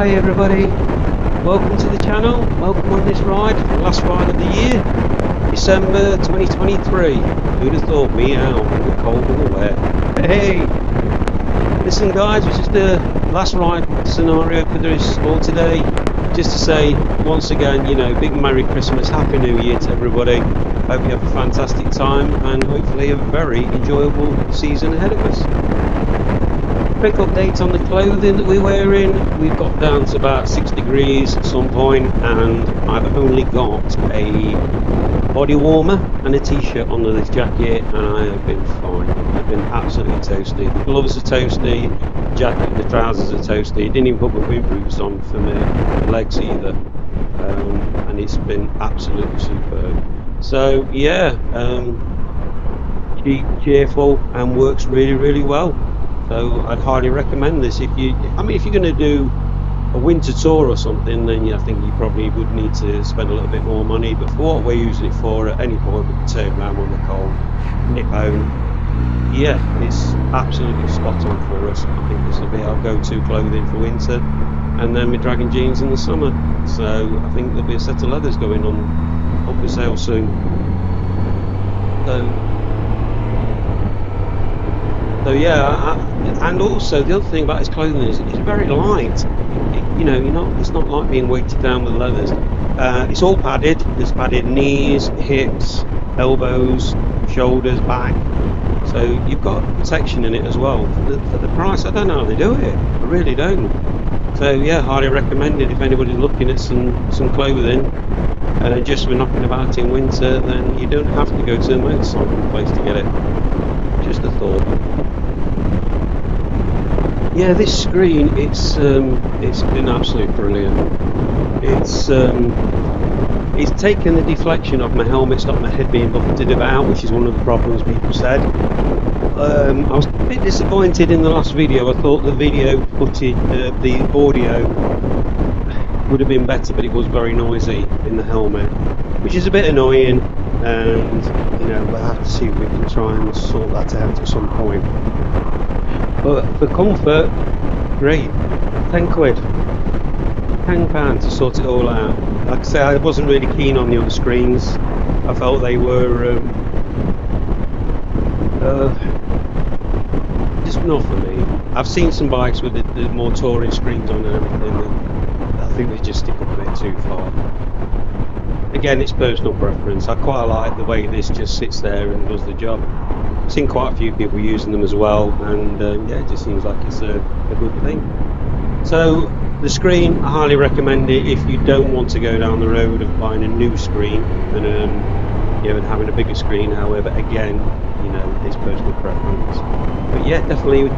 Hi everybody, welcome to the channel, welcome on this ride, last ride of the year, December 2023. Who'd have thought me out in the cold and the wet. Hey, listen guys, this is the last ride scenario for this all today. Just to say, once again, you know, big Merry Christmas, Happy New Year to everybody. Hope you have a fantastic time and hopefully a very enjoyable season ahead of us. Quick update on the clothing that we're wearing. We've got down to about 6 degrees at some point and I've only got a body warmer and a t-shirt under this jacket and I have been fine. I've been absolutely toasty. The gloves are toasty, the jacket and the trousers are toasty. Didn't even put my boot boots on for my legs either. And it's been absolutely superb. So yeah, cheap, cheerful and works really, really well. So I'd highly recommend this. If you're going to do a winter tour or something, then I think you probably would need to spend a little bit more money. But for what we're using it for, at any point we can turn around when we're cold, nip home. Yeah, it's absolutely spot on for us. I think this will be our go-to clothing for winter, and then my dragon jeans in the summer. So I think there'll be a set of leathers going on up for sale soon. So yeah, and also the other thing about his clothing is it's very light. It's not like being weighted down with leathers. It's all padded. There's padded knees, hips, elbows, shoulders, back. So you've got protection in it as well. For the price, I don't know how they do it. I really don't. So yeah, highly recommend it if anybody's looking at some clothing. Just for knocking about in winter, then you don't have to go to a motorcycle place to get it. Just a thought. Yeah, this screen, it's been absolutely brilliant. It's taken the deflection of my helmet, stopped my head being buffeted about, which is one of the problems people said. I was a bit disappointed in the last video. I thought the video footage, the audio would have been better, but it was very noisy in the helmet, which is a bit annoying. And we'll have to see if we can try and sort that out at some point. But for comfort, great. 10 quid, £10 to sort it all out. Like I say, I wasn't really keen on the other screens. I felt they were just not for me. I've seen some bikes with the more touring screens on and everything, and I think they just stick up a bit too far. Again, it's personal preference. I quite like the way this just sits there and does the job. I've seen quite a few people using them as well, and yeah, it just seems like it's a good thing. So the screen, I highly recommend it if you don't want to go down the road of buying a new screen and and having a bigger screen. However, again, it's personal preference. But yeah, definitely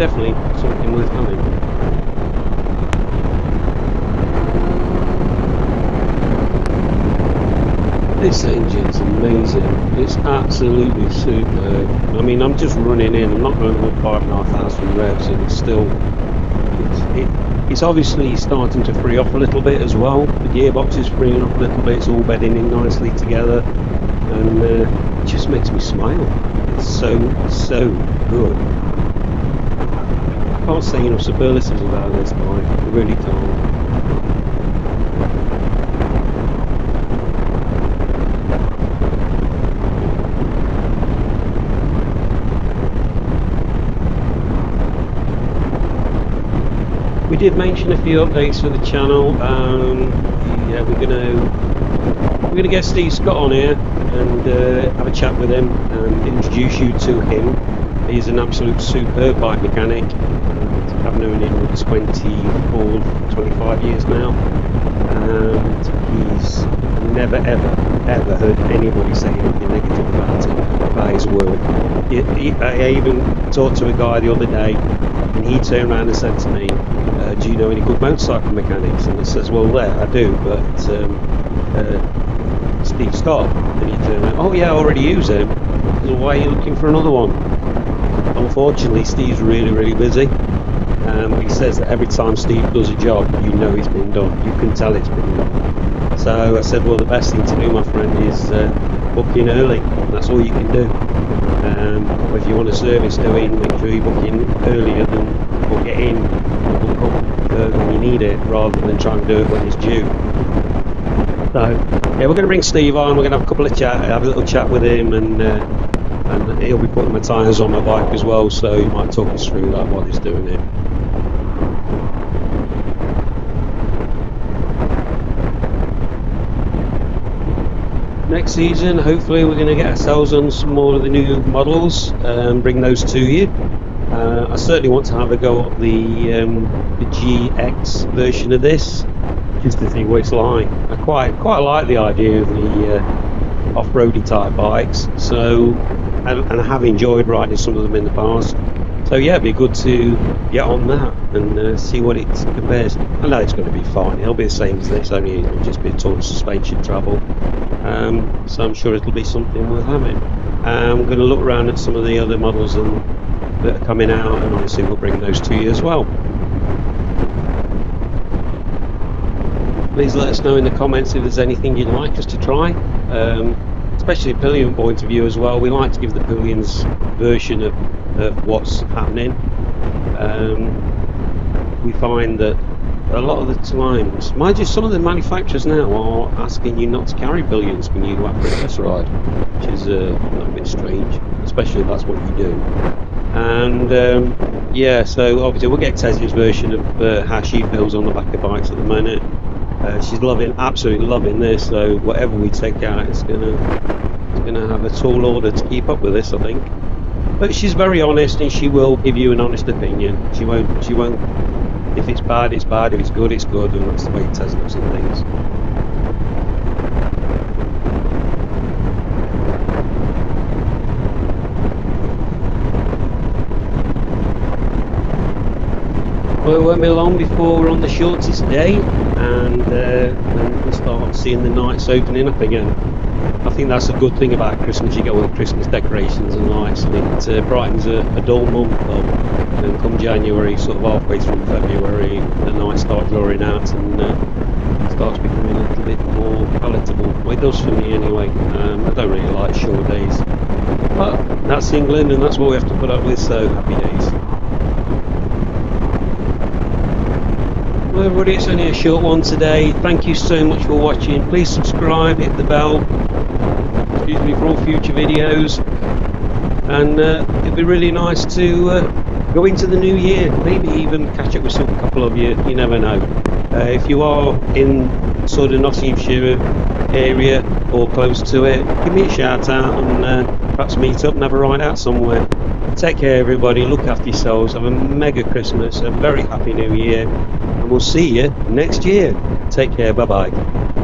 something worth having. This engine's amazing. It's absolutely superb. I mean, I'm just running in. I'm not going with 5,500 revs, and it's obviously starting to free off a little bit as well. The gearbox is freeing up a little bit. It's all bedding in nicely together, and it just makes me smile. It's so good. I can't say enough superlatives about this bike. I really can't. We did mention a few updates for the channel. Yeah, we're gonna get Steve Scott on here and have a chat with him and introduce you to him. He's an absolute superb bike mechanic. I've known him for 25 years now, and he's never ever heard anybody say anything negative about him, about his work. I even talked to a guy the other day, and he turned around and said to me, do you know any good motorcycle mechanics? And I says, well, I do, but Steve Scott. And he turned around, oh yeah, I already use him. So why are you looking for another one? Unfortunately, Steve's really, really busy. He says that every time Steve does a job, it's been done. You can tell it's been done. So I said, well, the best thing to do, my friend, is book in early. That's all you can do. If you want a service doing, make sure you book in earlier than book it in, book up when you need it. it rather than try and do it when it's due. So yeah, we're going to bring Steve on. We're going to have have a little chat with him, and he'll be putting the tyres on my bike as well. So he might talk us through that while he's doing it. Next season, hopefully, we're going to get ourselves on some more of the new models and bring those to you. I certainly want to have a go at the GX version of this, just to see what it's like. I quite like the idea of the off-roady type bikes. So, and I have enjoyed riding some of them in the past. So yeah, it'd be good to get on that and see what it compares. I know it's going to be fine. It'll be the same as this, only it'll just be a ton of suspension travel. So I'm sure it'll be something worth having. I'm going to look around at some of the other models that are coming out, and obviously we'll bring those to you as well. Please let us know in the comments if there's anything you'd like us to try, especially a pillion point of view as well. We like to give the pillions version of what's happening. We find that a lot of the times, mind you, some of the manufacturers now are asking you not to carry pillions when you apparatus ride, which is a bit strange, especially if that's what you do. And yeah, so obviously we'll get Tezzy's version of how she feels on the back of bikes at the moment. She's absolutely loving this. So whatever we take out, it's gonna have a tall order to keep up with this, I think. But she's very honest, and she will give you an honest opinion. She won't. If it's bad, it's bad. If it's good, it's good, and that's the way Tez looks at things. Well, it won't be long before we're on the shortest day, and we'll start seeing the nights opening up again. I think that's a good thing about Christmas. You get all the Christmas decorations and lights, and it brightens a dull month up. And come January, sort of halfway through February, the nights start drawing out, and it starts becoming a little bit more palatable. Well, it does for me anyway. I don't really like short days, but that's England, and that's what we have to put up with. So happy days. Well, everybody, it's only a short one today. Thank you so much for watching. Please subscribe, hit the bell, for all future videos, and it'd be really nice to go into the new year, maybe even catch up with a couple of you. You never know. If you are in sort of Nottinghamshire area or close to it, give me a shout out, and perhaps meet up and have a ride out somewhere. Take care, everybody. Look after yourselves. Have a mega Christmas, a very happy new year, and we'll see you next year. Take care. Bye bye.